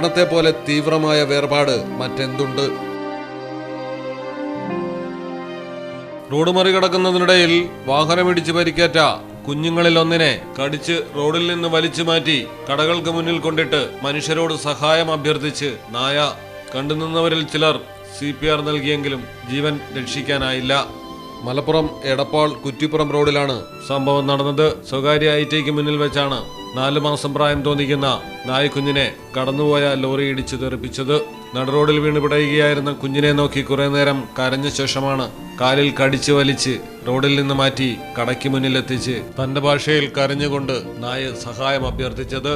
മരണത്തെ പോലെ തീവ്രമായ വേർപാട് മറ്റെന്തുണ്ട്? റോഡ് മറികടക്കുന്നതിനിടയിൽ വാഹനമിടിച്ച് പരിക്കേറ്റ കുഞ്ഞുങ്ങളിൽ ഒന്നിനെ കടിച്ച് റോഡിൽ നിന്ന് വലിച്ചു മാറ്റി കടകൾക്ക് മുന്നിൽ കൊണ്ടിട്ട് മനുഷ്യരോട് സഹായം അഭ്യർത്ഥിച്ച് നായ. കണ്ടുനിന്നവരിൽ ചിലർ CPR നൽകിയെങ്കിലും ജീവൻ രക്ഷിക്കാനായില്ല. മലപ്പുറം എടപ്പാൾ കുറ്റിപ്പുറം റോഡിലാണ് സംഭവം നടന്നത്. സ്വകാര്യ ITക്ക് മുന്നിൽ വെച്ചാണ് 4 മാസം പ്രായം തോന്നിക്കുന്ന നായ്ക്കുഞ്ഞിനെ കടന്നുപോയ ലോറി ഇടിച്ചു തെറിപ്പിച്ചത്. നടുറോഡിൽ വീണ് പിടയുകയായിരുന്ന കുഞ്ഞിനെ നോക്കി കുറെ നേരം കരഞ്ഞ ശേഷമാണ് കാലിൽ കടിച്ചു വലിച്ച് റോഡിൽ നിന്ന് മാറ്റി കടയ്ക്ക് മുന്നിലെത്തിച്ച് തന്റെ ഭാഷയിൽ കരഞ്ഞുകൊണ്ട് നായ സഹായം അഭ്യർത്ഥിച്ചത്.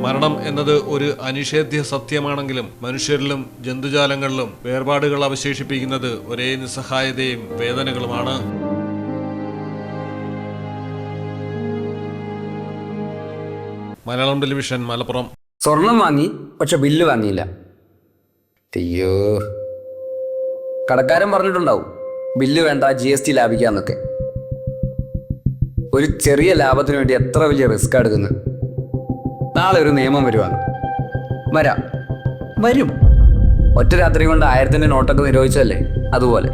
മരണം എന്നത് ഒരു അനിഷേധ്യ സത്യമാണെങ്കിലും മനുഷ്യരിലും ജന്തുജാലങ്ങളിലും വേർപാടുകൾ അവശേഷിപ്പിക്കുന്നത് ഒരേ നിസ്സഹായതയും വേദനകളുമാണ്. മലയാളം ടെലിവിഷൻ, മലപ്പുറം. സ്വർണം വാങ്ങി, പക്ഷെ ബില്ല് വാങ്ങിയില്ല. അയ്യോ, കടക്കാരൻ പറഞ്ഞിട്ടുണ്ടാവും ബില്ല് വേണ്ട, GST ലാഭിക്കാന്നൊക്കെ. ഒരു ചെറിയ ലാഭത്തിന് വേണ്ടി എത്ര വലിയ റിസ്ക് എടുക്കുന്നത്. നാളെ ഒരു നിയമം വരും. ഒറ്റ രാത്രി കൊണ്ട് 1000-ന്റെ നോട്ടൊക്കെ നിരോധിച്ചല്ലേ, അതുപോലെ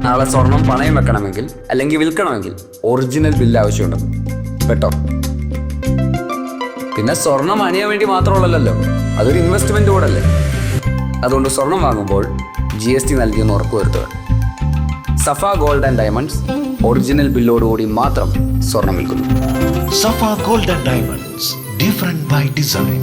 നാളെ സ്വർണം പണയം വെക്കണമെങ്കിൽ അല്ലെങ്കിൽ വിൽക്കണമെങ്കിൽ ഒറിജിനൽ ബില്ല് ആവശ്യമുണ്ട് കേട്ടോ. പിന്നെ സ്വർണം അണിയാൻ വേണ്ടി മാത്രമുള്ളല്ലോ, അതൊരു ഇൻവെസ്റ്റ്മെന്റ് കൂടല്ലേ. അതുകൊണ്ട് സ്വർണം വാങ്ങുമ്പോൾ GST നൽകിയെന്ന് ഉറപ്പുവരുത്തുക. സഫ ഗോൾഡ് ആൻഡ് ഡയമണ്ട്സ് ഒറിജിനൽ ബില്ലോടുകൂടി മാത്രം സ്വർണം വിൽക്കുന്നു. Safa Gold and Diamonds, different by design.